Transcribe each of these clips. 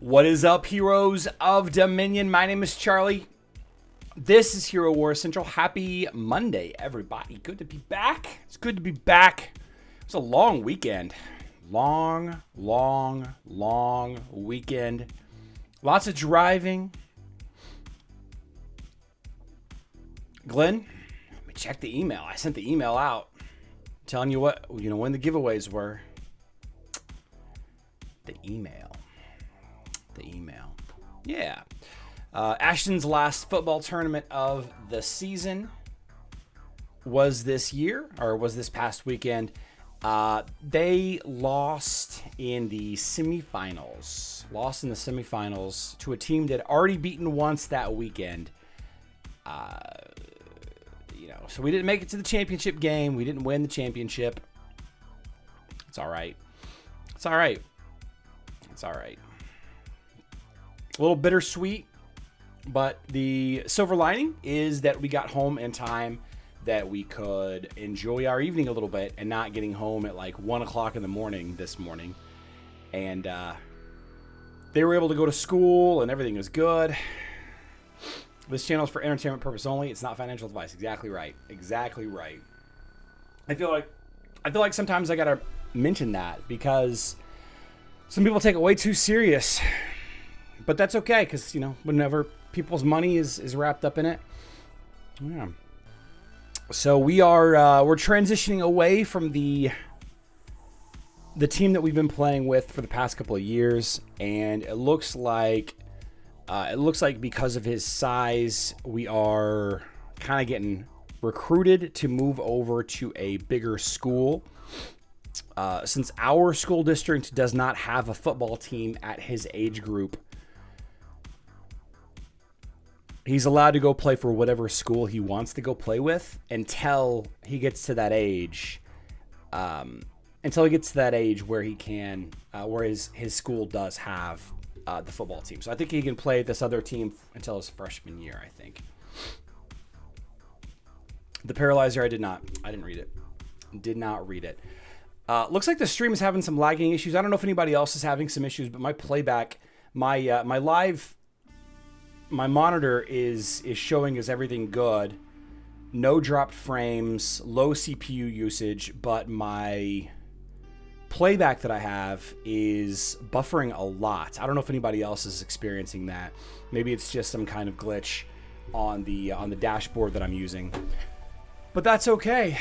What is up, heroes of Dominion? My name is Charlie. This is Hero War Central. Happy Monday, everybody. Good to be back. It's good to be back. It was a long weekend. Long weekend. Lots of driving. Glenn, let me check the email. I sent the email out telling you what, when the giveaways were. The email. Yeah. Ashton's last football tournament of the season was this past weekend. They lost in the semifinals. To a team that had already beaten once that weekend. So we didn't make it to the championship game. We didn't win the championship. It's all right. A little bittersweet, but the silver lining is that we got home in time, that we could enjoy our evening a little bit and not getting home at like 1 o'clock in the morning this morning. And they were able to go to school and everything was good. This channel is for entertainment purpose only. It's not financial advice. Exactly right. I feel like sometimes I gotta mention that because some people take it way too serious. But that's okay, because, whenever people's money is wrapped up in it. Yeah. So we're transitioning away from the team that we've been playing with for the past couple of years, and it looks like because of his size, we are kind of getting recruited to move over to a bigger school. Since our school district does not have a football team at his age group, he's allowed to go play for whatever school he wants to go play with until he gets to that age. Where he can, where his school does have the football team. So I think he can play this other team until his freshman year, I think. The Paralyzer, I didn't read it. Did not read it. Looks like the stream is having some lagging issues. I don't know if anybody else is having some issues, but my playback, my monitor is showing as everything good. No dropped frames, low CPU usage, but my playback that I have is buffering a lot. I don't know if anybody else is experiencing that. Maybe it's just some kind of glitch on the dashboard that I'm using. But that's okay.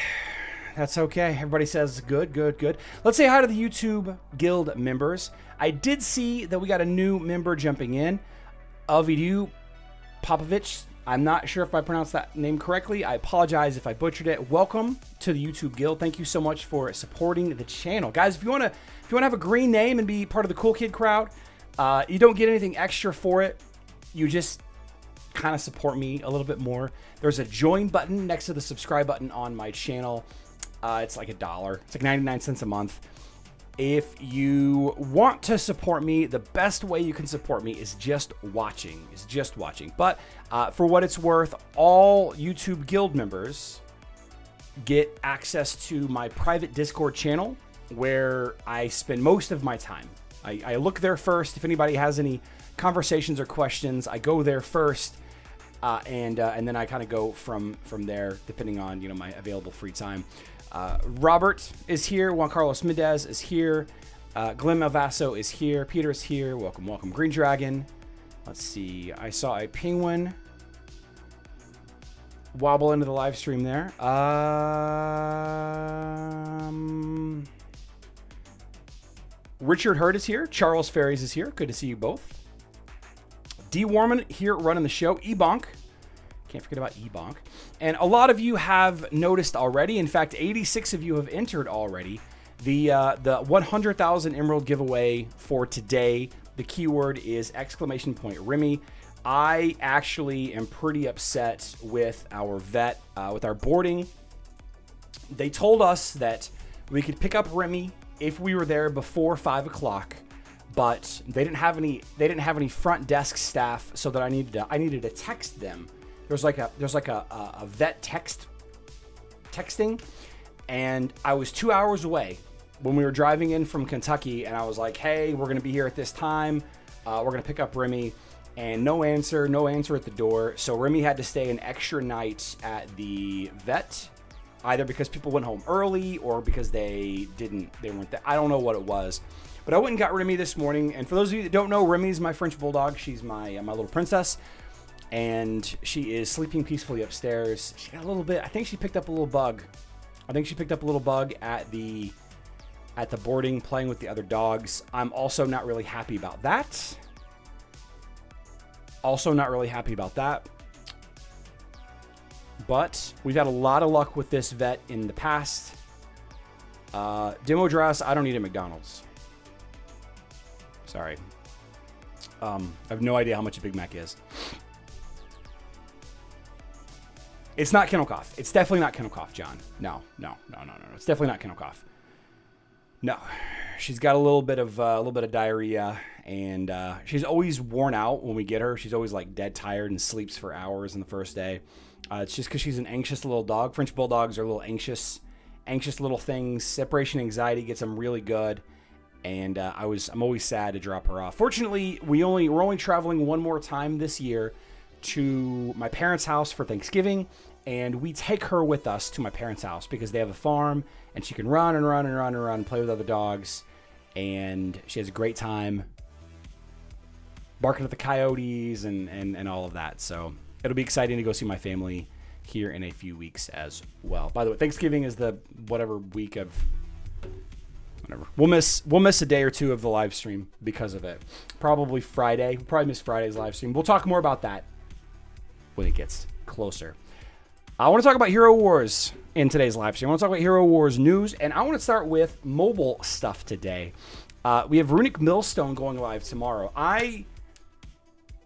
Everybody says good. Let's say hi to the YouTube Guild members. I did see that we got a new member jumping in. Ovidiu Popovich. I'm not sure if I pronounced that name correctly. I apologize if I butchered it. Welcome to the YouTube Guild. Thank you so much for supporting the channel. Guys, if you want to have a green name and be part of the cool kid crowd, you don't get anything extra for it. You just kind of support me a little bit more. There's a join button next to the subscribe button on my channel. It's like $1. It's like 99 cents a month. If you want to support me, the best way you can support me is just watching. But for what it's worth, all YouTube Guild members get access to my private Discord channel where I spend most of my time. I look there first. If anybody has any conversations or questions, I go there first. And then I kind of go from there, depending on my available free time. Robert is here. Juan Carlos Mendez is here. Glenn Malvaso is here. Peter is here. Welcome. Green Dragon. Let's see. I saw a penguin wobble into the live stream there. Richard Hurd is here. Charles Ferries is here. Good to see you both. D. Warman here running the show. Ebonk. Can't forget about Ebonk. And a lot of you have noticed already. In fact, 86 of you have entered already. The 100,000 Emerald giveaway for today. The keyword is !Remy. I actually am pretty upset with our vet, with our boarding. They told us that we could pick up Remy if we were there before 5 o'clock. But they didn't have any front desk staff, so that I needed to text them. There's like a vet texting, and I was 2 hours away when we were driving in from Kentucky, and I was like, hey, we're gonna be here at this time. We're going to pick up Remy, and no answer at the door. So Remy had to stay an extra night at the vet, either because people went home early or because they weren't there. I don't know what it was. But I went and got Remy this morning. And for those of you that don't know, Remy's my French bulldog. She's my little princess. And she is sleeping peacefully upstairs. She got a little bit, I think she picked up a little bug. At the boarding, playing with the other dogs. I'm also not really happy about that. But we've had a lot of luck with this vet in the past. Demo dress, I don't need a McDonald's. Sorry. I have no idea how much a Big Mac is. It's not kennel cough. It's definitely not kennel cough, John. No. It's definitely not kennel cough. No, she's got a little bit of diarrhea, and she's always worn out when we get her. She's always like dead tired and sleeps for hours in the first day. It's just because she's an anxious little dog. French bulldogs are little anxious little things. Separation anxiety gets them really good, and I'm always sad to drop her off. Fortunately, we're only traveling one more time this year to my parents' house for Thanksgiving, and we take her with us to my parents' house because they have a farm, and she can run and play with other dogs, and she has a great time barking at the coyotes and all of that. So it'll be exciting to go see my family here in a few weeks as well. By the way, Thanksgiving is the whatever week of whatever. We'll miss a day or two of the live stream because of it. Probably Friday. We'll probably miss Friday's live stream. We'll talk more about that when it gets closer. I want to talk about Hero Wars in today's live stream. I want to talk about Hero Wars news, and I want to start with mobile stuff today. We have Runic Millstone going live tomorrow. I'm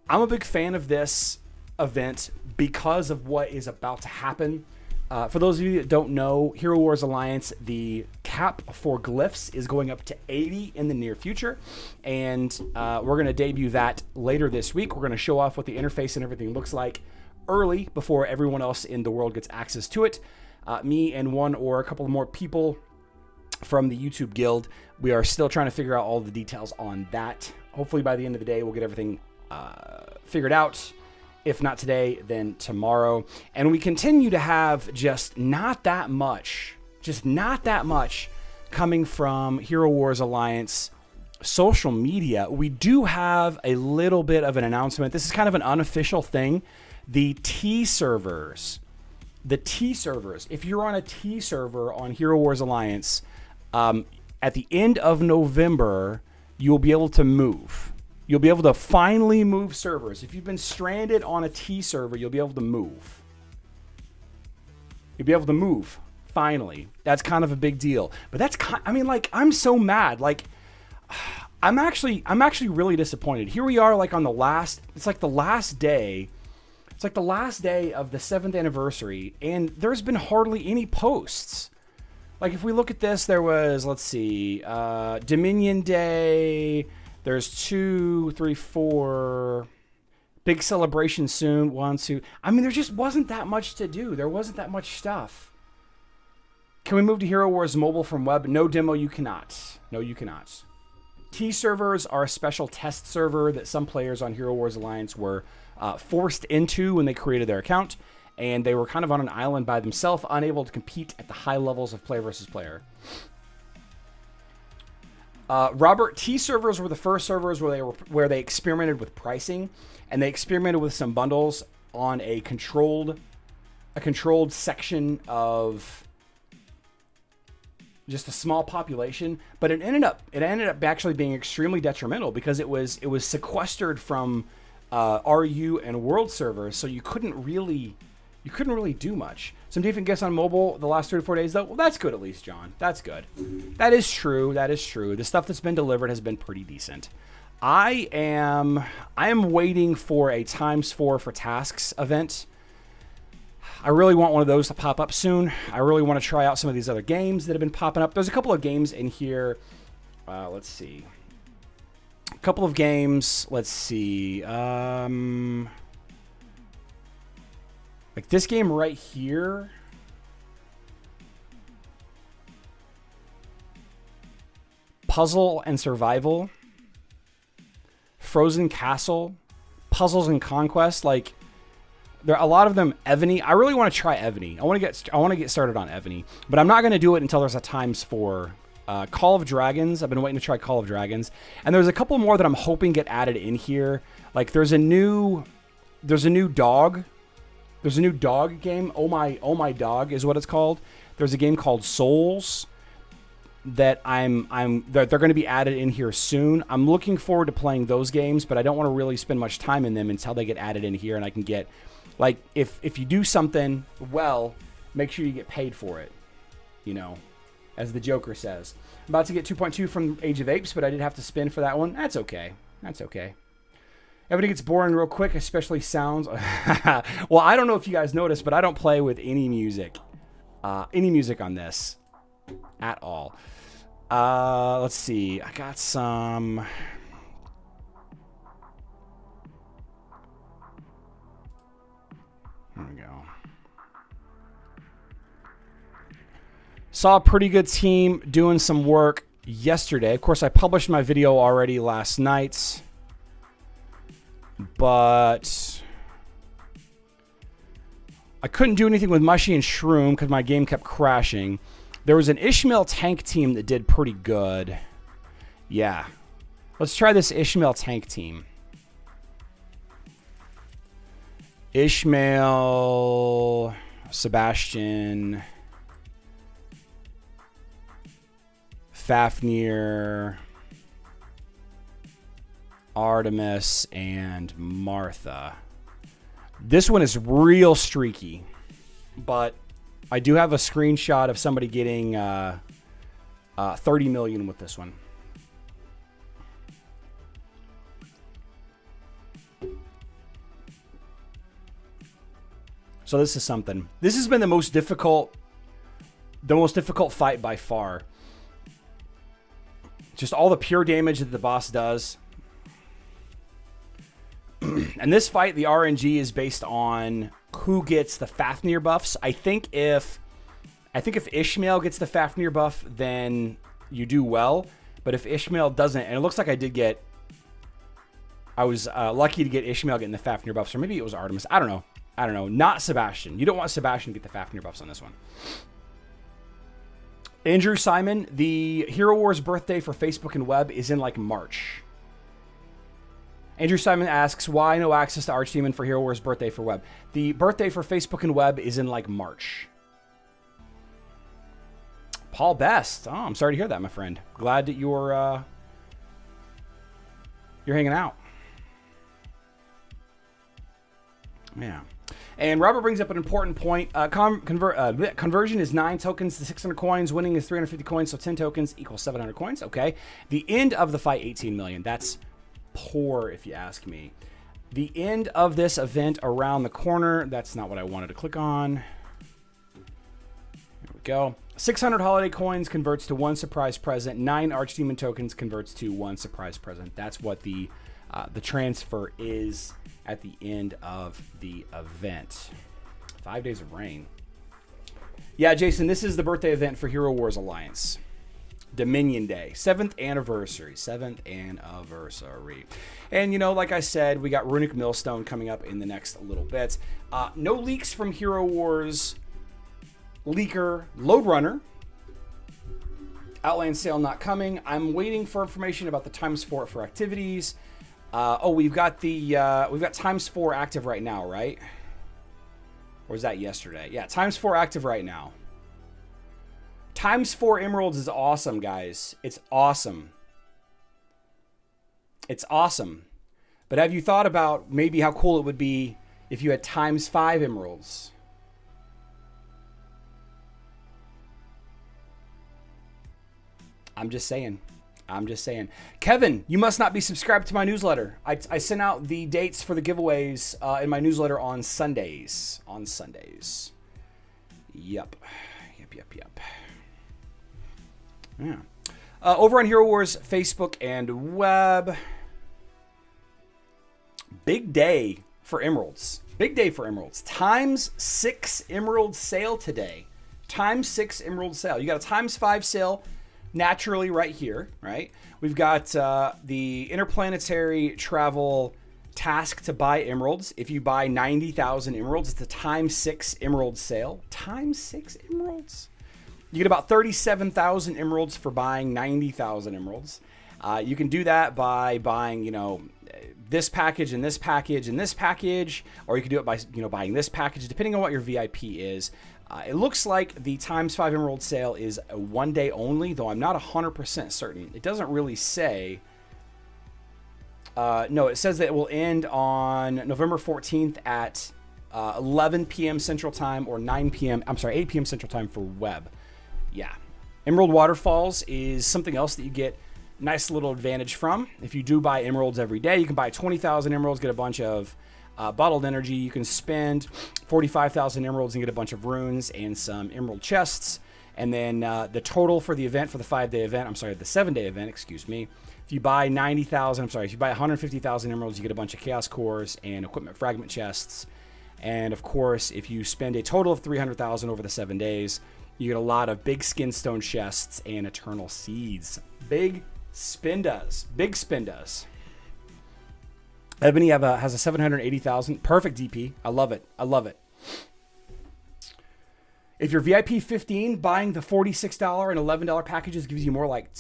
a big fan of this event because of what is about to happen. For those of you that don't know, Hero Wars Alliance, the cap for glyphs is going up to 80 in the near future, and we're going to debut that later this week. We're going to show off what the interface and everything looks like early before everyone else in the world gets access to it. Me and one or a couple more people from the YouTube guild, we are still trying to figure out all the details on that. Hopefully by the end of the day, we'll get everything figured out. If not today, then tomorrow. And we continue to have just not that much coming from Hero Wars Alliance social media. We do have a little bit of an announcement. This is kind of an unofficial thing. The T servers. If you're on a T server on Hero Wars Alliance, at the end of November, you'll be able to move. You'll be able to finally move servers. If you've been stranded on a T server, you'll be able to move. Finally. That's kind of a big deal. But I'm so mad. I'm actually really disappointed. Here we are on the last day. It's the last day of the 7th anniversary, and there's been hardly any posts. If we look at this, there was, let's see, Dominion Day. There's 2, 3, 4. Big celebration soon. 1, 2. There just wasn't that much to do. There wasn't that much stuff. Can we move to Hero Wars Mobile from web? No demo, you cannot. No, you cannot. T servers are a special test server that some players on Hero Wars Alliance were forced into when they created their account, and they were kind of on an island by themselves, unable to compete at the high levels of player versus player. Robert, T servers were the first servers where they experimented with pricing, and they experimented with some bundles on a controlled section of just a small population, but it ended up actually being extremely detrimental because it was sequestered from RU and world servers, so you couldn't really do much. Some decent guests on mobile the last 3 to 4 days, though. Well, that's good at least, John. That's good. That is true. The stuff that's been delivered has been pretty decent. I am waiting for a ×4 for tasks event. I really want one of those to pop up soon. I really want to try out some of these other games that have been popping up. There's a couple of games in here. Let's see. A couple of games. Let's see. This game right here. Puzzle and Survival. Frozen Castle, Puzzles and Conquest. Like, there are a lot of them. Evany. I really want to try Evany. I want to get started on Evany, but I'm not going to do it until there's a ×4. Call of Dragons. I've been waiting to try Call of Dragons, and there's a couple more that I'm hoping get added in here. Like, there's a new dog. There's a new dog game. Oh my dog is what it's called. There's a game called Souls that they're going to be added in here soon. I'm looking forward to playing those games, but I don't want to really spend much time in them until they get added in here, and I can get, like, if you do something well, make sure you get paid for it, you know, as the Joker says. I'm about to get 2.2 from Age of Apes, but I did have to spin for that one. That's okay. That's okay. Everything gets boring real quick, especially sounds. Well, I don't know if you guys noticed, but I don't play with any music on this at all. Let's see. I got some. Here we go. Saw a pretty good team doing some work yesterday. Of course, I published my video already last night, but I couldn't do anything with Mushy and Shroom because my game kept crashing. There was an Ishmael tank team that did pretty good. Yeah. Let's try this Ishmael tank team. Ishmael, Sebastian, Fafnir, Artemis, and Martha. This one is real streaky, but I do have a screenshot of somebody getting 30 million with this one. So this is something. This has been the most difficult fight by far. Just all the pure damage that the boss does. And this fight, the RNG is based on who gets the Fafnir buffs. I think if Ishmael gets the Fafnir buff, then you do well. But if Ishmael doesn't, and it looks like I was lucky to get Ishmael getting the Fafnir buffs, or maybe it was Artemis. I don't know. Not Sebastian. You don't want Sebastian to get the Fafnir buffs on this one. Andrew Simon, the Hero Wars birthday for Facebook and web is in like March. Andrew Simon asks, why no access to Archdemon for Hero Wars birthday for web? The birthday for Facebook and web is in like March. Paul Best. Oh, I'm sorry to hear that, my friend. Glad that you're hanging out. Yeah. And Robert brings up an important point. Conversion is 9 tokens to 600 coins. Winning is 350 coins, so 10 tokens equals 700 coins. Okay. The end of the fight, 18 million. That's poor, if you ask me. The end of this event around the corner. That's not what I wanted to click on. Here we go. 600 holiday coins converts to 1 surprise present. 9 Archdemon tokens converts to 1 surprise present. That's what the transfer is at the end of the event. 5 days of rain. Yeah, Jason, this is the birthday event for Hero Wars Alliance. Dominion Day, 7th anniversary. 7th anniversary. And, you know, like I said, we got Runic Millstone coming up in the next little bit. No leaks from Hero Wars leaker Loadrunner. Outland sale not coming. I'm waiting for information about the ×4 for activities. We've got ×4 active right now, right? Or was that yesterday? Yeah, ×4 active right now. ×4 emeralds is awesome, guys. It's awesome. It's awesome. But have you thought about maybe how cool it would be if you had ×5 emeralds? I'm just saying. Kevin, you must not be subscribed to my newsletter. I sent out the dates for the giveaways in my newsletter on Sundays. Yep. Yeah. Over on Hero Wars Facebook and web. Big day for emeralds. ×6 emerald sale today. ×6 emerald sale. You got a ×5 sale naturally right here, right? We've got the interplanetary travel task to buy emeralds. If you buy 90,000 emeralds, it's a times 6 emerald sale. Times 6 emeralds? You get about 37,000 emeralds for buying 90,000 emeralds. You can do that by buying, you know, this package and this package and this package, or you can do it by, you know, buying this package, depending on what your VIP is. It looks like the times 5 emerald sale is a 1 day only, though I'm not 100% certain. It doesn't really say. No, it says that it will end on November 14th at 11 p.m. Central Time or 8 p.m. Central Time for web. Yeah. Emerald Waterfalls is something else that you get nice little advantage from. If you do buy emeralds every day, you can buy 20,000 emeralds, get a bunch of bottled energy. You can spend 45,000 emeralds and get a bunch of runes and some emerald chests. And then the total for the event, for the 5-day event, the 7-day event, excuse me. If you buy 150,000 emeralds, you get a bunch of chaos cores and equipment fragment chests. And of course, if you spend a total of 300,000 over the 7 days, you get a lot of big skin stone chests and eternal seeds. Big spindas. Big spindas. Ebony has a 780,000. Perfect DP. I love it. I love it. If you're VIP 15, buying the $46 and $11 packages gives you more like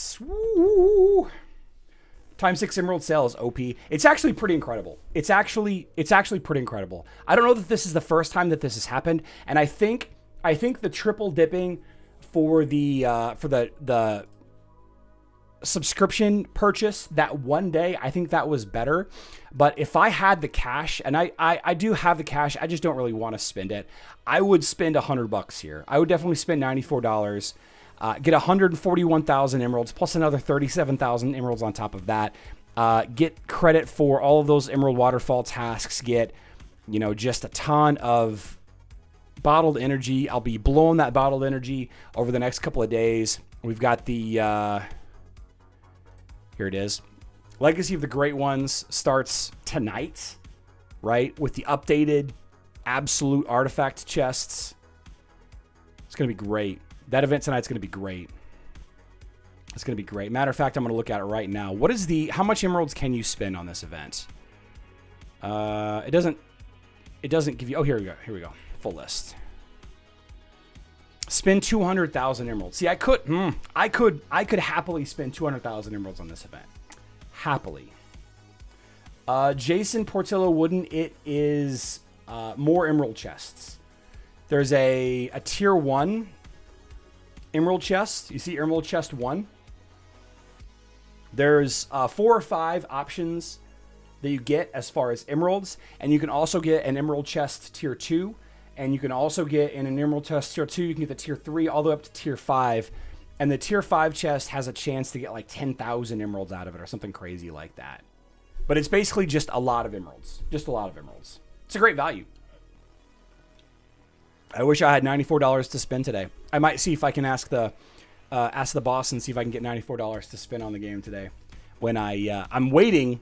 times 6 emerald sale is OP. It's actually pretty incredible. It's actually pretty incredible. I don't know that this is the first time that this has happened, and I think the triple dipping for the subscription purchase that 1 day, I think that was better. But if I had the cash, and I do have the cash, I just don't really want to spend it, I would spend $100 here. I would definitely spend $94, get 141,000 emeralds plus another 37,000 emeralds on top of that. Get credit for all of those emerald waterfall tasks. Get, you know, just a ton of bottled energy. I'll be blowing that bottled energy over the next couple of days. We've got the here it is. Legacy of the Great Ones starts tonight, right? With the updated absolute artifact chests. It's going to be great. That event tonight's going to be great. It's going to be great. Matter of fact, I'm going to look at it right now. How much emeralds can you spend on this event? It doesn't give you, oh, here we go. Here we go. Full list. Spend 200,000 emeralds. See, I could happily spend 200,000 emeralds on this event. Happily. Jason Portillo Wooden, it is more emerald chests. There's a tier 1 emerald chest. You see emerald chest 1. There's 4 or 5 options that you get as far as emeralds, and you can also get an emerald chest tier 2. And you can also get in an emerald chest tier 2, you can get the tier 3 all the way up to tier 5. And the tier 5 chest has a chance to get like 10,000 emeralds out of it or something crazy like that. But it's basically just a lot of emeralds. Just a lot of emeralds. It's a great value. I wish I had $94 to spend today. I might see if I can ask the boss and see if I can get $94 to spend on the game today. When I'm waiting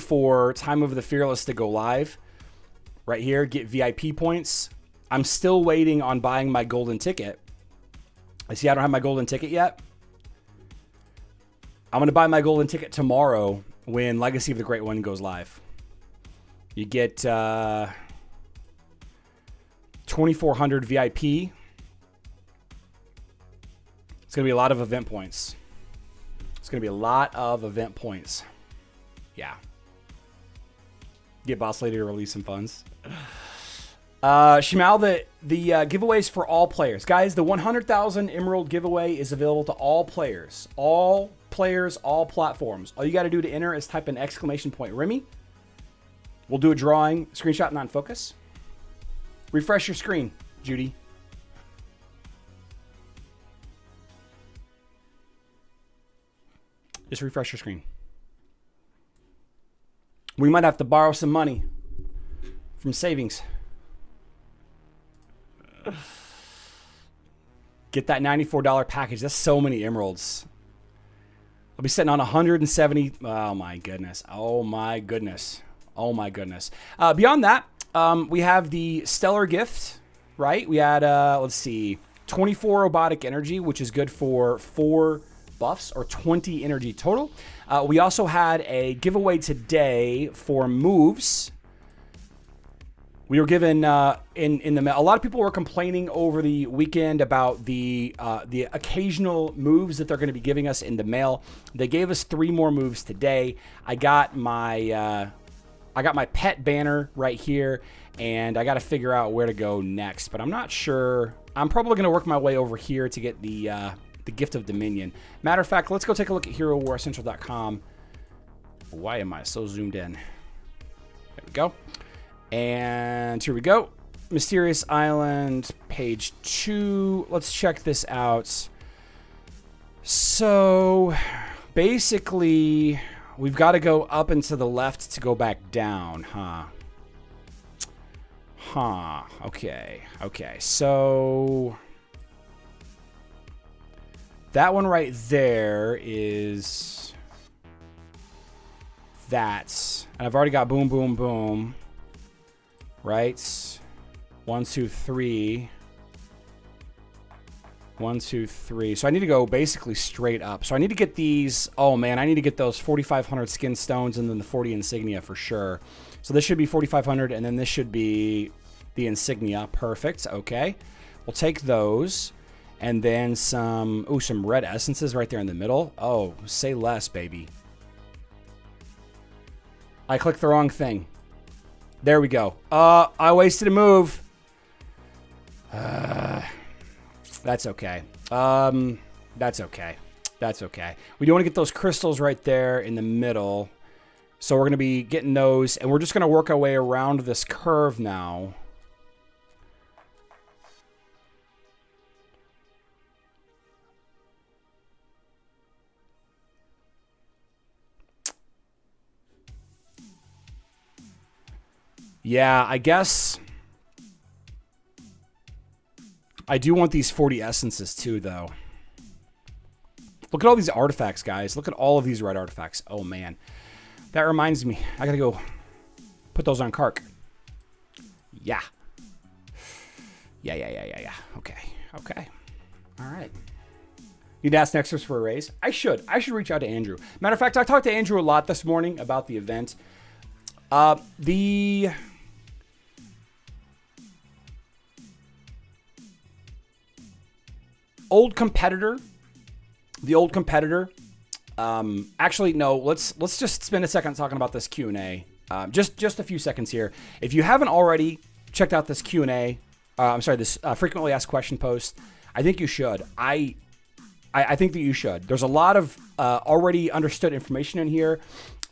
for Time of the Fearless to go live. Right here, get VIP points. I'm still waiting on buying my golden ticket. I see I don't have my golden ticket yet. I'm going to buy my golden ticket tomorrow when Legacy of the Great One goes live. You get 2,400 VIP. It's going to be a lot of event points. It's going to be a lot of event points. Yeah. Get Boss Lady to release some funds. Shimal, the giveaways for all players. Guys, the 100,000 Emerald giveaway is available to all players. All players, all platforms. All you got to do to enter is type an exclamation point Remy. We'll do a drawing. Screenshot non-focus. Refresh your screen, Judy. Just refresh your screen. We might have to borrow some money from savings. Get that $94 package. That's so many emeralds. I'll be sitting on 170. Oh my goodness. Oh my goodness. Oh my goodness. Beyond that, we have the Stellar Gift, right? We had, let's see. 24 robotic energy, which is good for 4 buffs or 20 energy total. We also had a giveaway today for moves. We were given in the mail. A lot of people were complaining over the weekend about the occasional moves that they're going to be giving us in the mail. They gave us 3 more moves today. I got my pet banner right here, and I got to figure out where to go next. But I'm not sure. I'm probably going to work my way over here to get the Gift of Dominion. Matter of fact, let's go take a look at HeroWarCentral.com. Why am I so zoomed in? There we go. And here we go. Mysterious Island, page 2. Let's check this out. So, basically, we've got to go up and to the left to go back down, huh? Okay. So, that one right there is that. And I've already got boom, boom, boom. Right? 1, 2, 3. 1, 2, 3. So I need to go basically straight up. So I need to get these. Oh man, I need to get those 4,500 skin stones and then the 40 insignia for sure. So this should be 4,500 and then this should be the insignia. Perfect. Okay. We'll take those and then some. Ooh, some red essences right there in the middle. Oh, say less, baby. I clicked the wrong thing. There we go. I wasted a move. That's okay. That's okay. We do want to get those crystals right there in the middle. So we're going to be getting those, and we're just going to work our way around this curve now. Yeah, I guess I do want these 40 essences too, though. Look at all these artifacts, guys. Look at all of these red artifacts. Oh, man. That reminds me. I got to go put those on Kark. Yeah. Yeah. Okay. All right. Need to ask Nexus for a raise? I should reach out to Andrew. Matter of fact, I talked to Andrew a lot this morning about the event. The old competitor. Actually, no. Let's just spend a second talking about this Q&A. Just a few seconds here. If you haven't already checked out this Q&A, this frequently asked question post, I think you should. I think that you should. There's a lot of already understood information in here,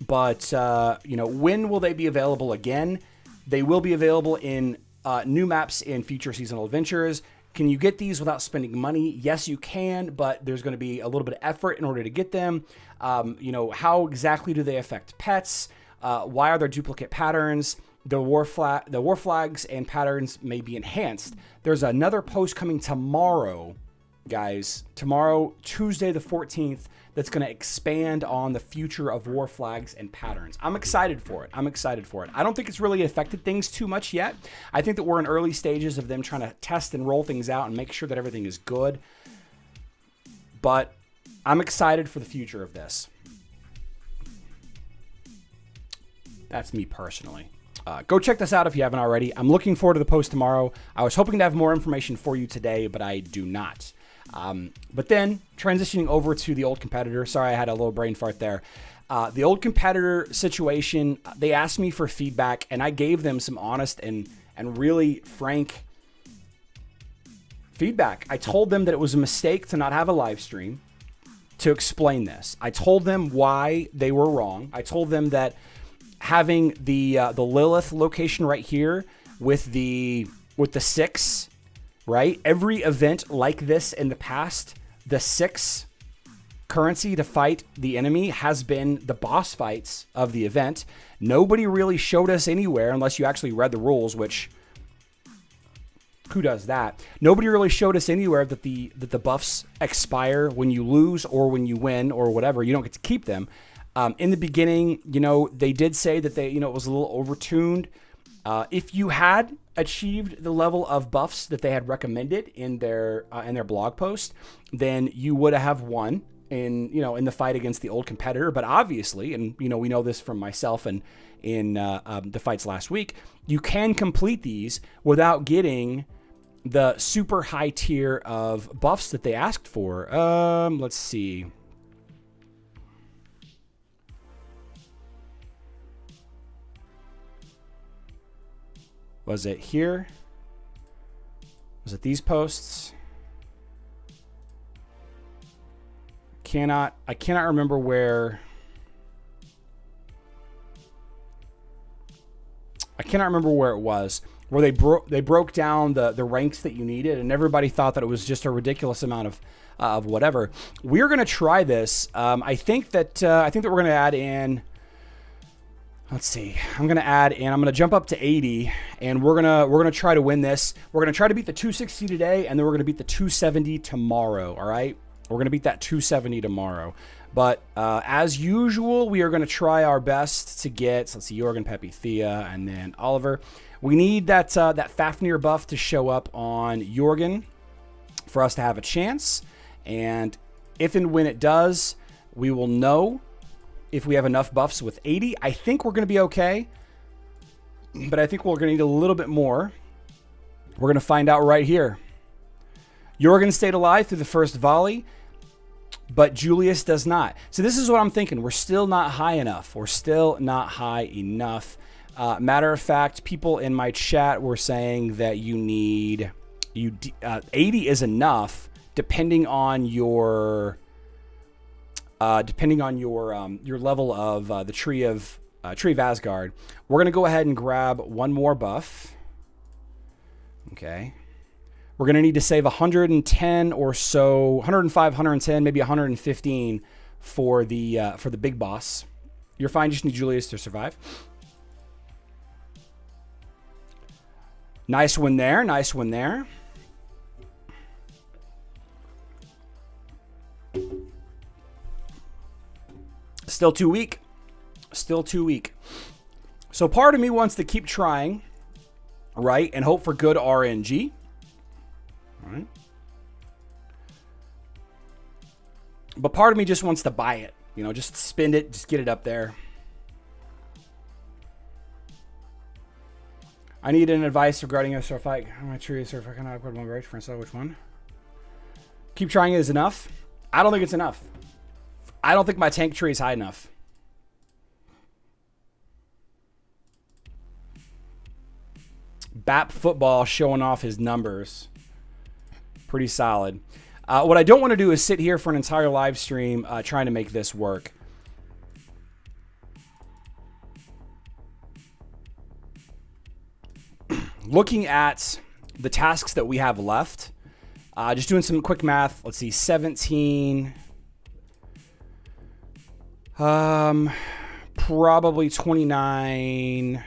but when will they be available again? They will be available in new maps in future seasonal adventures. Can you get these without spending money? Yes, you can, but there's going to be a little bit of effort in order to get them. How exactly do they affect pets? Why are there duplicate patterns? The war flags and patterns may be enhanced. There's another post coming tomorrow, guys. Tomorrow, Tuesday the 14th, that's going to expand on the future of war flags and patterns. I'm excited for it. I don't think it's really affected things too much yet. I think that we're in early stages of them trying to test and roll things out and make sure that everything is good. But I'm excited for the future of this. That's me personally. Go check this out if you haven't already. I'm looking forward to the post tomorrow. I was hoping to have more information for you today, but I do not. But then transitioning over to the old competitor. Sorry, I had a little brain fart there. The old competitor situation, they asked me for feedback and I gave them some honest and really frank feedback. I told them that it was a mistake to not have a live stream to explain this. I told them why they were wrong. I told them that having the Lilith location right here with the 6, right? Every event like this in the past, the 6 currency to fight the enemy has been the boss fights of the event. Nobody really showed us anywhere, unless you actually read the rules, which who does that? Nobody really showed us anywhere that the buffs expire when you lose or when you win or whatever. You don't get to keep them. In the beginning, they did say that it was a little overtuned. If you had achieved the level of buffs that they had recommended in their blog post, then you would have won in the fight against the old competitor. But obviously, and we know this from myself and in the fights last week, you can complete these without getting the super high tier of buffs that they asked for. Let's see. Was it here? Was it these posts? I cannot remember where. I cannot remember where it was, where they broke down the ranks that you needed, and everybody thought that it was just a ridiculous amount of whatever. We're gonna try this. I think that we're gonna add in. Let's see. I'm gonna jump up to 80, and we're gonna try to win this. We're gonna try to beat the 260 today, and then we're gonna beat the 270 tomorrow. All right, we're gonna beat that 270 tomorrow. But as usual, we are gonna try our best to get. Let's see, Jorgen, Pepe, Thea, and then Oliver. We need that Fafnir buff to show up on Jorgen for us to have a chance. And if and when it does, we will know if we have enough buffs with 80. I think we're going to be okay, but I think we're going to need a little bit more. We're going to find out right here. Jorgen stayed alive through the first volley, but Julius does not. So this is what I'm thinking. We're still not high enough. Matter of fact, people in my chat were saying that 80 is enough, depending on your level of the Tree of Asgard. We're gonna go ahead and grab one more buff. Okay, we're gonna need to save 110 or so, 105, 110, maybe 115 for the big boss. You're fine. Just need Julius to survive. Nice one there. Nice one there. Still too weak. Still too weak. So part of me wants to keep trying, right, and hope for good RNG. All right. But part of me just wants to buy it. Just spend it, just get it up there. I need an advice regarding a sort fight. I'm not sure if I can put one right for which one. Keep trying it is enough. I don't think it's enough. I don't think my tank tree is high enough. BAP football showing off his numbers. Pretty solid. What I don't want to do is sit here for an entire live stream trying to make this work. Looking at the tasks that we have left, just doing some quick math. Let's see, 17... probably 29.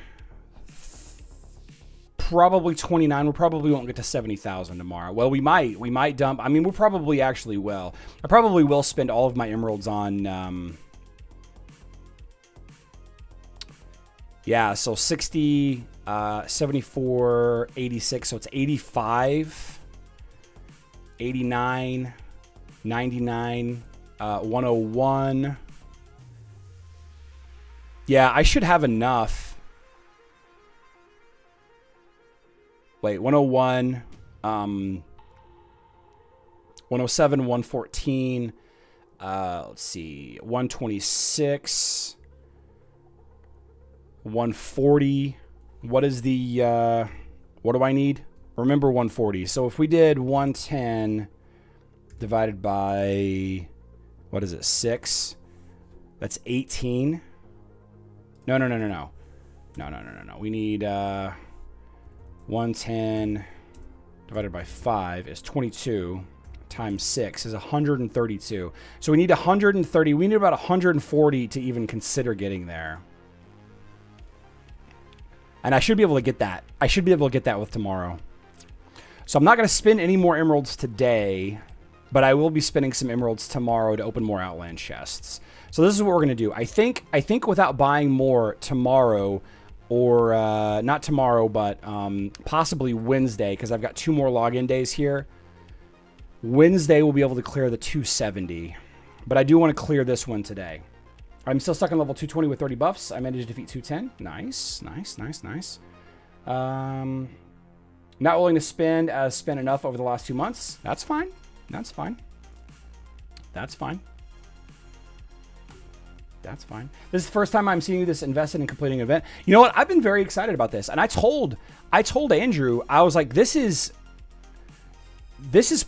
Probably 29. We probably won't get to 70,000 tomorrow. Well, we might dump. I mean, we probably actually will. I probably will spend all of my emeralds on, yeah, so 60, 74, 86. So it's 85, 89, 99, 101. Yeah, I should have enough. Wait, 101, 107, 114, let's see, 126, 140. What is the, what do I need? Remember 140. So if we did 110 divided by, what is it, 6? That's 18. No. We need 110 divided by 5 is 22 times 6 is 132. So we need 130. We need about 140 to even consider getting there. And I should be able to get that. I should be able to get that with tomorrow. So I'm not going to spend any more emeralds today, but I will be spending some emeralds tomorrow to open more Outland chests. So this is what we're going to do. I think without buying more tomorrow, or not tomorrow, but possibly Wednesday, because I've got 2 more login days here. Wednesday we'll be able to clear the 270, but I do want to clear this one today. I'm still stuck on level 220 with 30 buffs. I managed to defeat 210. Nice, nice, nice, nice. Not willing to spend as spent enough over the last 2 months. That's fine. That's fine. That's fine. That's fine. This is the first time I'm seeing you this invested in completing an event. You know what? I've been very excited about this. And I told Andrew, I was like, this is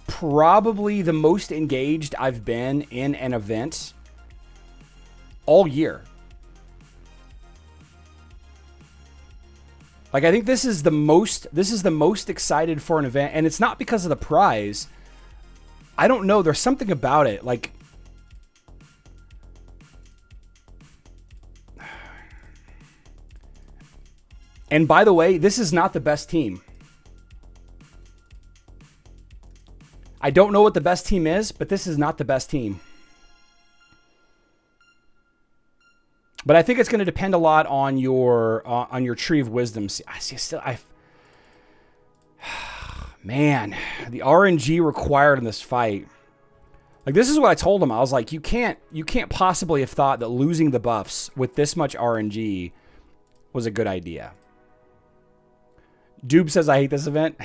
probably the most engaged I've been in an event all year. Like, I think this is the most excited for an event, and it's not because of the prize. I don't know. There's something about it. Like, and by the way, this is not the best team. I don't know what the best team is, but this is not the best team. But I think it's going to depend a lot on your tree of wisdom. Man, the RNG required in this fight. Like, this is what I told him. I was like, you can't possibly have thought that losing the buffs with this much RNG was a good idea. Doob says I hate this event.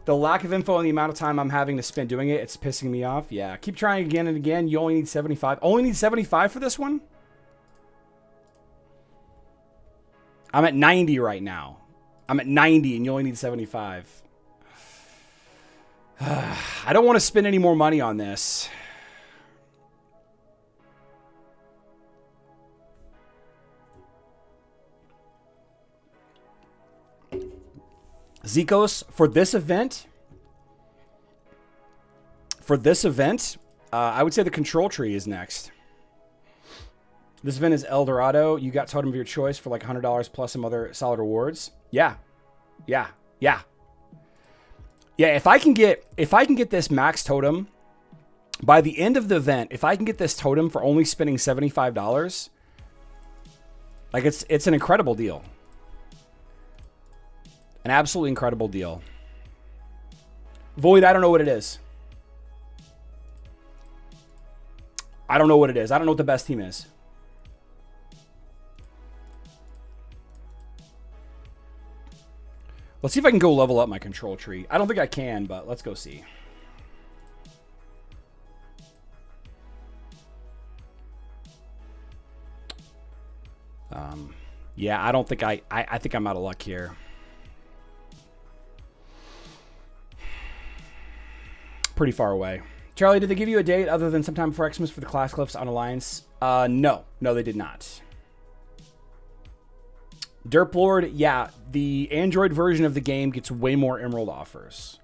The lack of info and the amount of time I'm having to spend doing it, it's pissing me off. Yeah, keep trying again and again. You only need 75. Only need 75 for this one? I'm at 90 right now. I'm at 90 and you only need 75. I don't want to spend any more money on this. Zikos, for this event, I would say the control tree is next. This event is El Dorado. You got totem of your choice for like $100 plus some other solid rewards. Yeah. If I can get this max totem by the end of the event, if I can get this totem for only spending $75, like it's an incredible deal. An absolutely incredible deal. Void, I don't know what it is. I don't know what it is. I don't know what the best team is. Let's see if I can go level up my control tree. I don't think I can, but let's go see. Yeah, I don't think I think I'm out of luck here. Pretty far away. Charlie, did they give you a date other than sometime before Xmas for the class cliffs on Alliance? No, they did not. Derp Lord, yeah, the Android version of the game gets way more Emerald offers.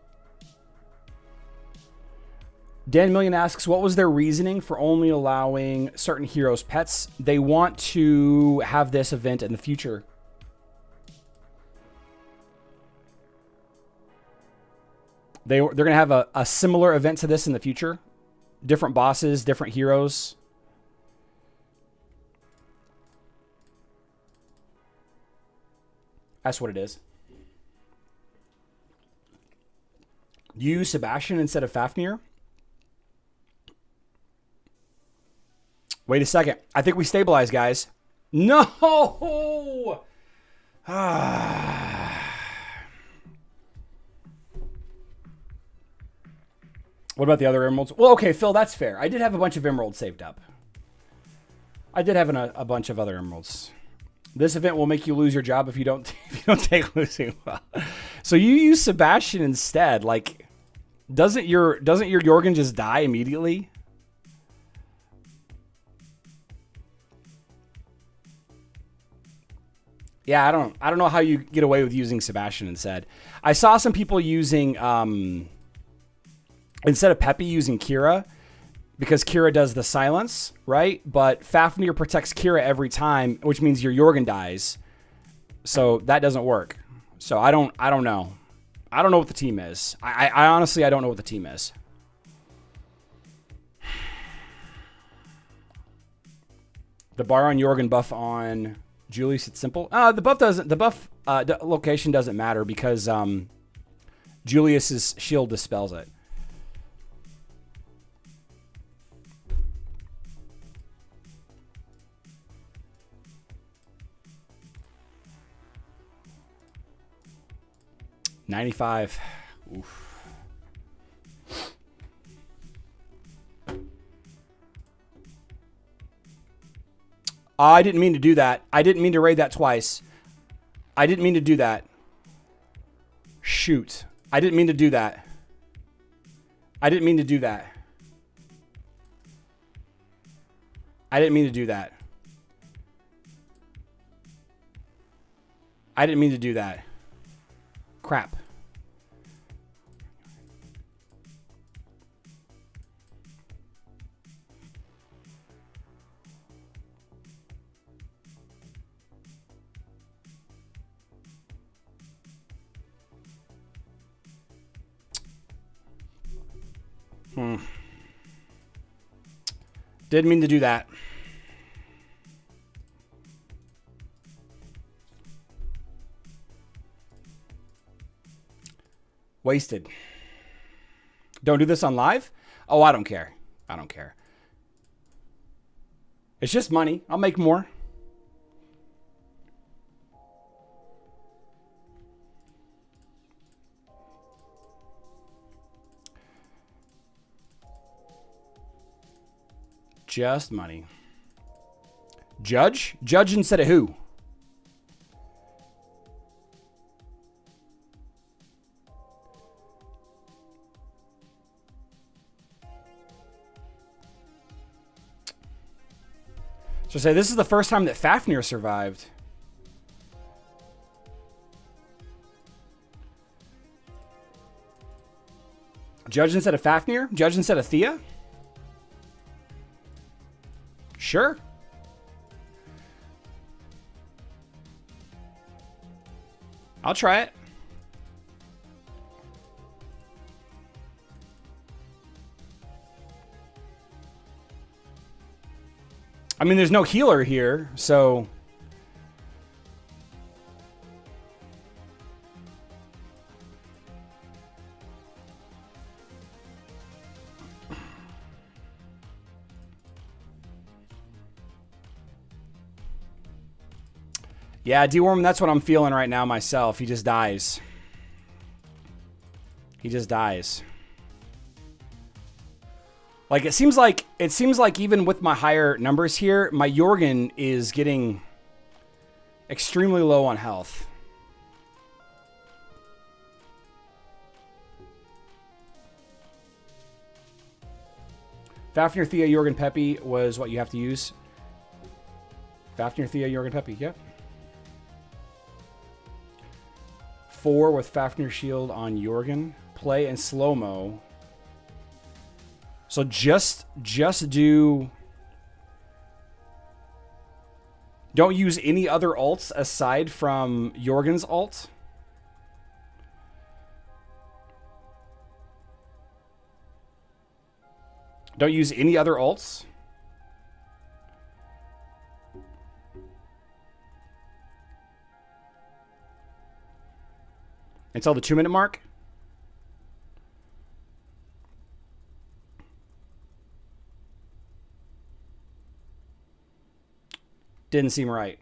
Dan Million asks, what was their reasoning for only allowing certain heroes' pets? They want to have this event in the future. They're going to have a similar event to this in the future. Different bosses, different heroes. That's what it is. You use Sebastian instead of Fafnir? Wait a second. I think we stabilize, guys. No! What about the other emeralds? Well, okay, Phil, that's fair. I did have a bunch of emeralds saved up. I did have a bunch of other emeralds. This event will make you lose your job if you don't take losing well. So you use Sebastian instead. Like, doesn't your Jorgen just die immediately? Yeah, I don't know how you get away with using Sebastian instead. I saw some people using instead of Peppy using Kira, because Kira does the silence, right? But Fafnir protects Kira every time, which means your Jorgen dies. So that doesn't work. So I don't know. I don't know what the team is. I honestly, I don't know what the team is. The Baron Jorgen buff on Julius, it's simple. The buff location doesn't matter because Julius's shield dispels it. $95. Oof. I didn't mean to do that. I didn't mean to raid that twice. I didn't mean to do that. Shoot. I didn't mean to do that. I didn't mean to do that. I didn't mean to do that. I didn't mean to do that. Crap. Didn't mean to do that. Wasted. Don't do this on live? Oh, I don't care. I don't care. It's just money. I'll make more. Just money. Judge? Judge instead of who? So say this is the first time that Fafnir survived. Judge instead of Fafnir? Judge instead of Thea? Sure. I'll try it. I mean, there's no healer here, so... Yeah, D-Worm, that's what I'm feeling right now myself. He just dies. He just dies. Like, it seems like even with my higher numbers here, my Jorgen is getting extremely low on health. Fafnir, Thea, Jorgen, Peppy was what you have to use. Fafnir, Thea, Jorgen, Peppy, yep. 4 with Fafnir Shield on Jorgen. Play and slow-mo. So just do... Don't use any other alts aside from Jorgen's alt. Don't use any other alts. Until the 2-minute mark. Didn't seem right.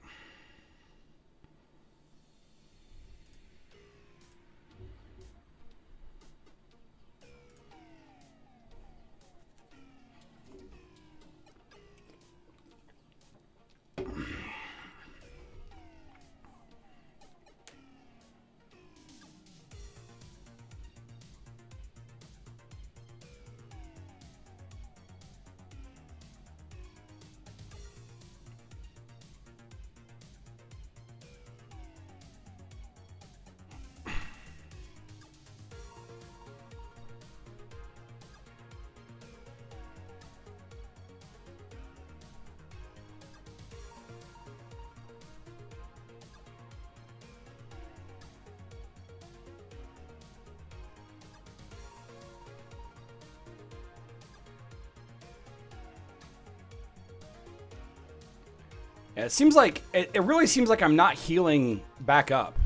Yeah, it seems like it really seems like I'm not healing back up.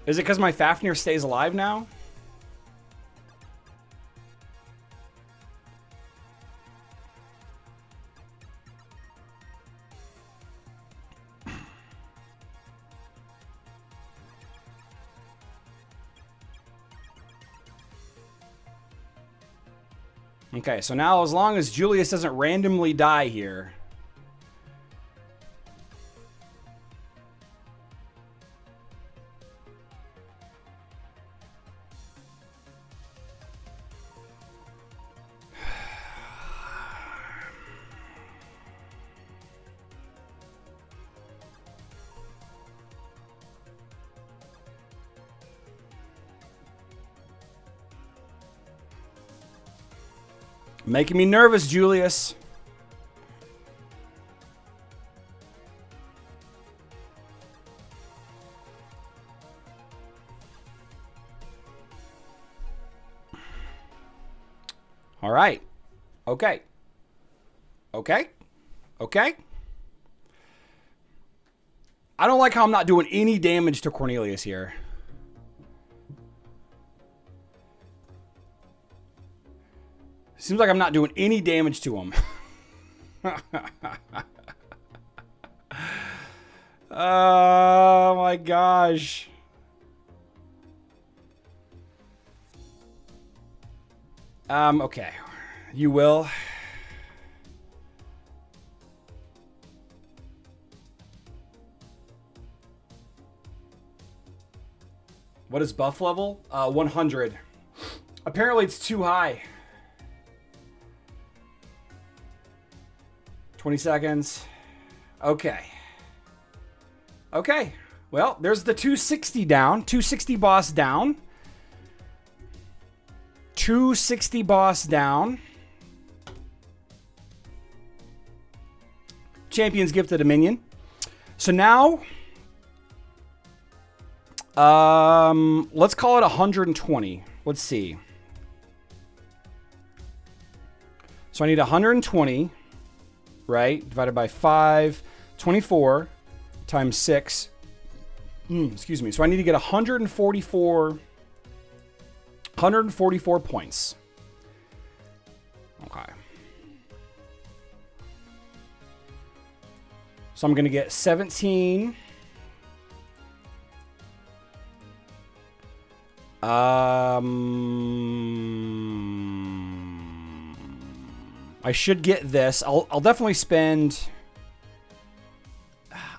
Is it because my Fafnir stays alive now? Okay, so now as long as Julius doesn't randomly die here. Making me nervous, Julius. All right. Okay. Okay. Okay. I don't like how I'm not doing any damage to Cornelius here. Seems like I'm not doing any damage to him. Oh my gosh. Okay. You will. What is buff level? 100. Apparently it's too high. 20 seconds. Okay. Okay. Well, there's the 260 down. 260 boss down. 260 boss down. Champion's Gift of Dominion. So now, let's call it 120. Let's see. So I need 120, right? Divided by 5, 24 times 6. Excuse me. So I need to get 144 points. Okay. So I'm going to get 17. I should get this. I'll definitely spend.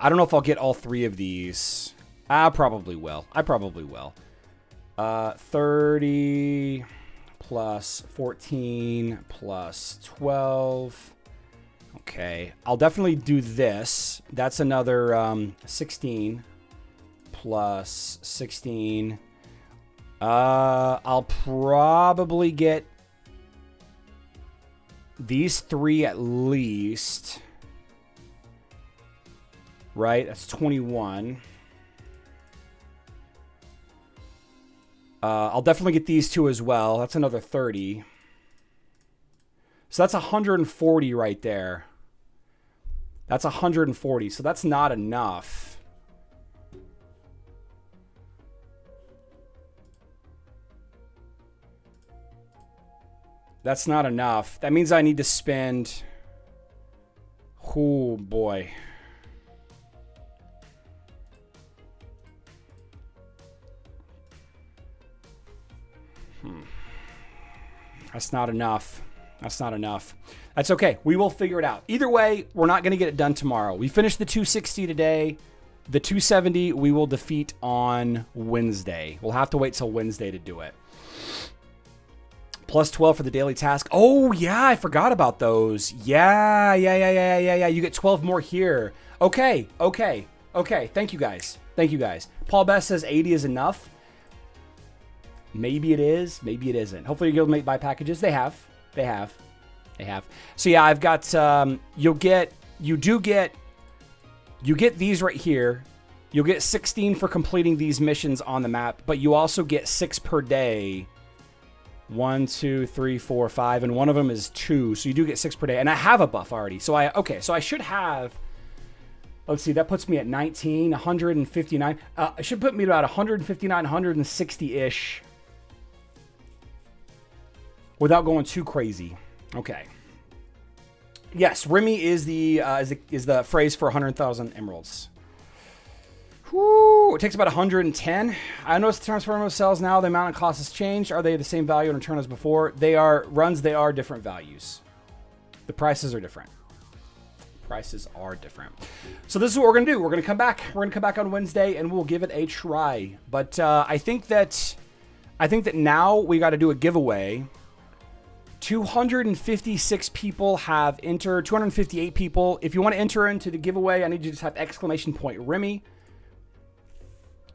I don't know if I'll get all 3 of these. I probably will. 30 plus 14 plus 12. Okay. I'll definitely do this. That's another 16 plus 16. I'll probably get these 3 at least. Right? That's 21. I'll definitely get these 2 as well. That's another 30. So that's 140 right there. That's 140. So that's not enough. That's not enough. That means I need to spend... Oh, boy. That's not enough. That's not enough. That's okay. We will figure it out. Either way, we're not going to get it done tomorrow. We finished the 260 today. The 270 we will defeat on Wednesday. We'll have to wait till Wednesday to do it. Plus 12 for the daily task. Oh, yeah, I forgot about those. Yeah. You get 12 more here. Okay. Thank you, guys. Paul Best says 80 is enough. Maybe it is. Maybe it isn't. Hopefully your guildmate buy packages. They have. So yeah, I've got, you get these right here. You'll get 16 for completing these missions on the map, but you also get 6 per day 1, 2, 3, 4, 5, and one of them is 2. So you do get 6 per day. And I have a buff already. So I should have, let's see, that puts me at 19, 159. It should put me about 159, 160-ish without going too crazy. Okay. Yes, Remy is the phrase for 100,000 emeralds. Whew, it takes about 110. I noticed the transformer cells now, the amount of cost has changed. Are they the same value in return as before? They are different values. The prices are different. Prices are different. So this is what we're going to do. We're going to come back. We're going to come back on Wednesday and we'll give it a try. But I think that now we got to do a giveaway. 256 people have entered. 258 people. If you want to enter into the giveaway, I need you to just have !Remy.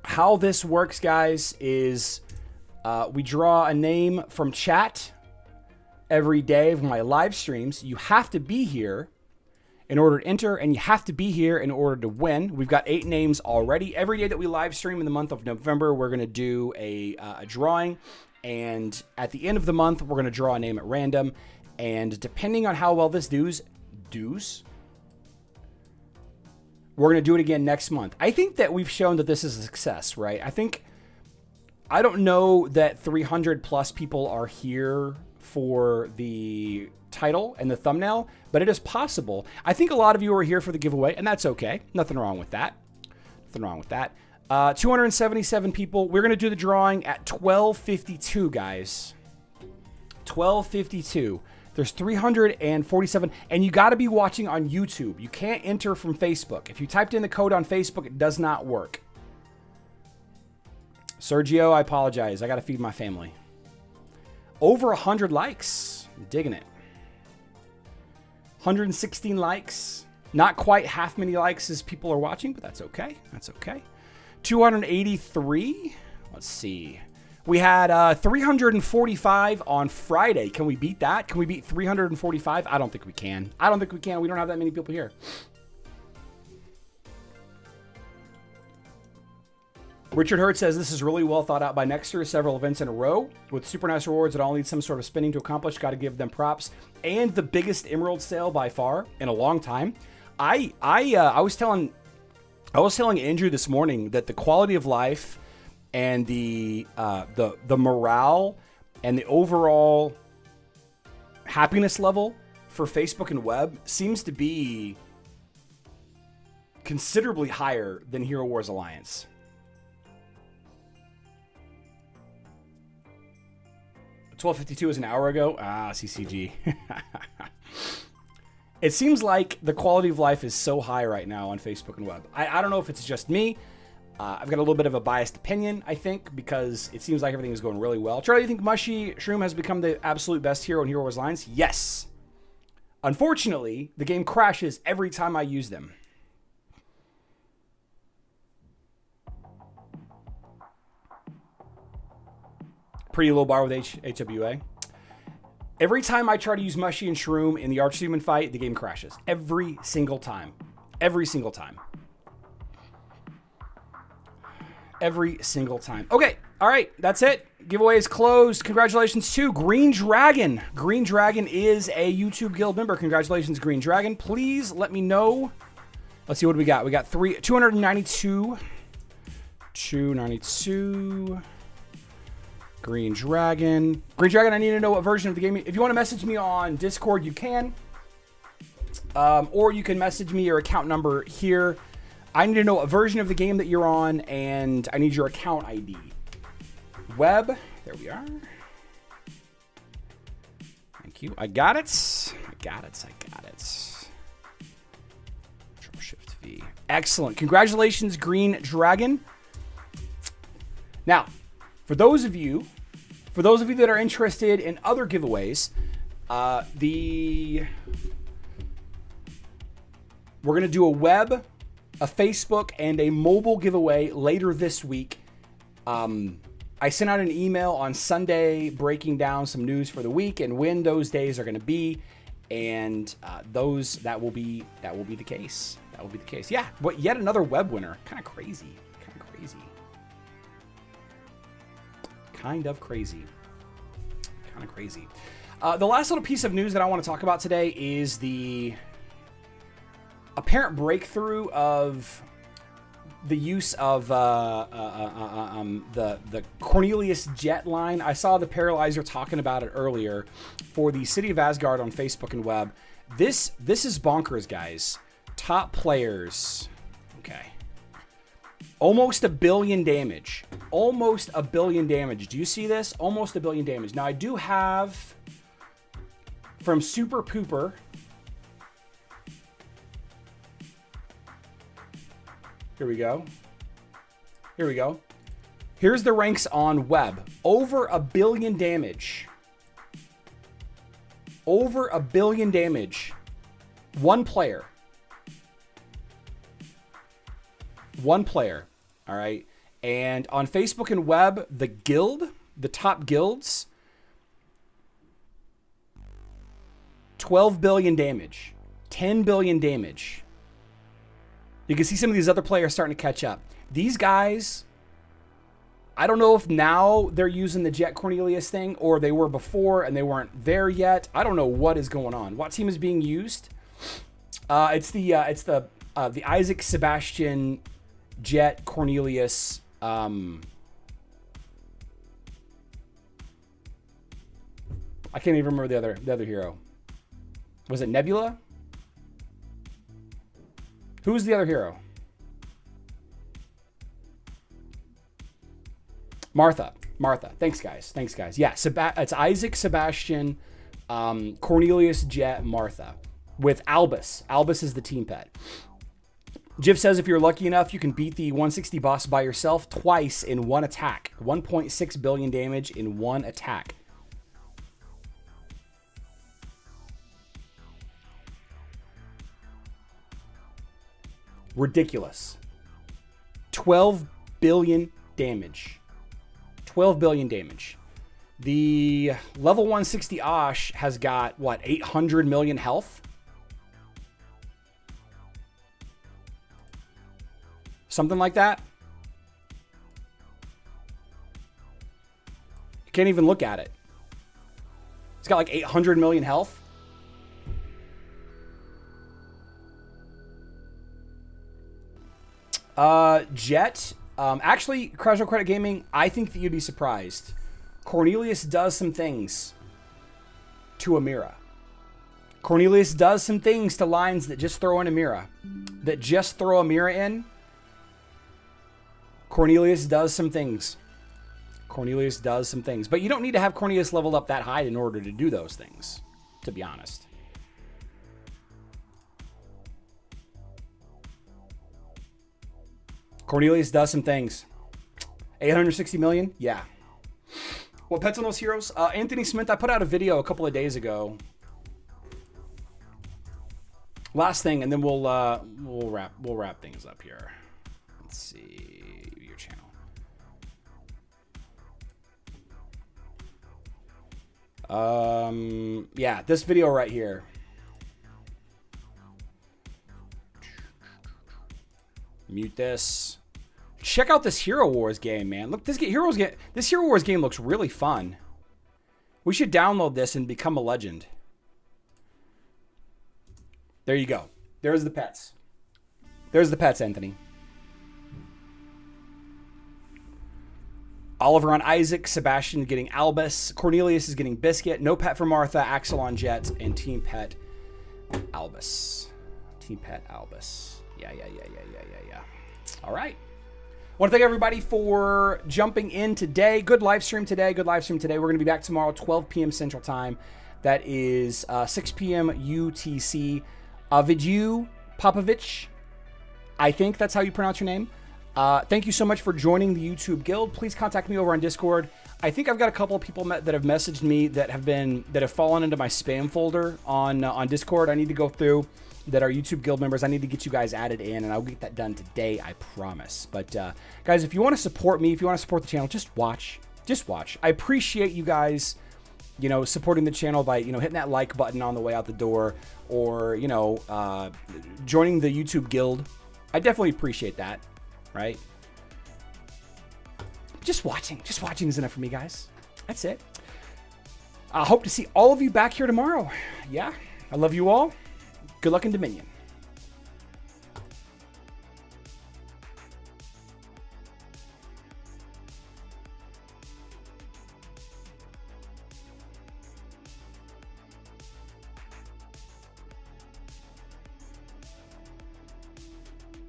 How this works, guys, is we draw a name from chat every day of my live streams. You have to be here in order to enter, and you have to be here in order to win. We've got 8 names already. Every day that we live stream in the month of November, we're going to do a drawing. And at the end of the month, we're going to draw a name at random. And depending on how well this does, we're going to do it again next month. I think that we've shown that this is a success, right? I don't know that 300 plus people are here for the title and the thumbnail, but it is possible. I think a lot of you are here for the giveaway, and that's okay. Nothing wrong with that. 277 people. We're going to do the drawing at 12:52, guys. 12:52. There's 347, and you got to be watching on YouTube. You can't enter from Facebook. If you typed in the code on Facebook, it does not work. Sergio, I apologize. I got to feed my family. Over 100 likes. I'm digging it. 116 likes. Not quite half many likes as people are watching, but that's okay. That's okay. 283. Let's see. We had 345 on Friday. Can we beat that? Can we beat 345? I don't think we can. We don't have that many people here. Richard Hurd says, this is really well thought out by Nexter. Several events in a row with super nice rewards that all need some sort of spending to accomplish. Got to give them props. And the biggest emerald sale by far in a long time. I was telling Andrew this morning that the quality of life and the morale and the overall happiness level for Facebook and web seems to be considerably higher than Hero Wars Alliance. $12.52 is an hour ago. CCG. It seems like the quality of life is so high right now on Facebook and web. I don't know if it's just me. I've got a little bit of a biased opinion, I think, because it seems like everything is going really well. Charlie, you think Mushy Shroom has become the absolute best hero in Hero Wars Alliance? Yes. Unfortunately, the game crashes every time I use them. Pretty low bar with HWA. Every time I try to use Mushy and Shroom in the Archhuman fight, the game crashes. Every single time. Every single time. Every single time. Okay, all right, that's it. Giveaway is closed. Congratulations to Green Dragon. Green Dragon is a YouTube Guild member. Congratulations, Green Dragon. Please let me know. Let's see what we got. We got 292. 292. Green Dragon. Green Dragon, I need to know what version of the game. If you want to message me on Discord, you can. Or you can message me your account number here. I need to know what version of the game that you're on, and I need your account ID. Web. There we are. Thank you. I got it. Control Shift V. Excellent. Congratulations, Green Dragon. Now, for those of you that are interested in other giveaways, we're going to do a web, a Facebook, and a mobile giveaway later this week. I sent out an email on Sunday breaking down some news for the week and when those days are going to be, and that will be the case. That will be the case. Yeah, but yet another web winner. Kind of crazy. Kind of crazy. The last little piece of news that I want to talk about today is the apparent breakthrough of the use of the Cornelius jet line. I saw the Paralyzer talking about it earlier for the City of Asgard on Facebook and web. This is bonkers, guys. Top players. Okay. Almost 1 billion damage. Almost 1 billion damage. Do you see this? Almost 1 billion damage. Now, I do have from Super Pooper. Here we go. Here we go. Here's the ranks on web. Over 1 billion damage. Over 1 billion damage. One player. One player. All right. And on Facebook and web, the guild, the top guilds, 12 billion damage. 10 billion damage. You can see some of these other players starting to catch up. These guys, I don't know if now they're using the Jet Cornelius thing or they were before and they weren't there yet. I don't know what is going on. What team is being used? It's the Isaac Sebastian Jet Cornelius. I can't even remember the other hero. Was it Nebula? Who's the other hero? Martha. Thanks, guys. Yeah, it's Isaac, Sebastian, Cornelius, Jet, Martha. With Albus. Albus is the team pet. Jiv says if you're lucky enough, you can beat the 160 boss by yourself twice in one attack. 1.6 billion damage in one attack. Ridiculous. 12 billion damage. 12 billion damage. The level 160 Osh has got, what, 800 million health? Something like that. You can't even look at it. It's got like 800 million health. Jet. Actually, Casual Credit Gaming, I think that you'd be surprised. Cornelius does some things to Amira. Cornelius does some things to lines that just throw in Amira. That just throw Amira in. Cornelius does some things. Cornelius does some things. But you don't need to have Cornelius leveled up that high in order to do those things, to be honest. Cornelius does some things. 860 million? Yeah. What pets on those heroes? Anthony Smith, I put out a video a couple of days ago. Last thing, and then we'll wrap things up here. Let's see your channel. Yeah, this video right here. Mute this. Check out this Hero Wars game, man. Look, this Hero Wars game looks really fun. We should download this and become a legend. There you go. There's the pets. There's the pets, Anthony. Oliver on Isaac, Sebastian getting Albus, Cornelius is getting Biscuit, no pet for Martha, Axel on Jet, and team pet Albus. Team pet Albus. Yeah. All right. I want to thank everybody for jumping in today. Good live stream today. We're going to be back tomorrow, 12 p.m. Central Time. That is 6 p.m. UTC. Vidyu Popovich, I think that's how you pronounce your name. Thank you so much for joining the YouTube Guild. Please contact me over on Discord. I think I've got a couple of people that have messaged me that have fallen into my spam folder on Discord. I need to go through that are YouTube Guild members. I need to get you guys added in, and I'll get that done today, I promise. But guys, if you want to support me, if you want to support the channel, just watch. I appreciate you guys, supporting the channel by, hitting that like button on the way out the door, or, joining the YouTube Guild. I definitely appreciate that, right? Just watching is enough for me, guys. That's it. I hope to see all of you back here tomorrow. Yeah, I love you all. Good luck in Dominion.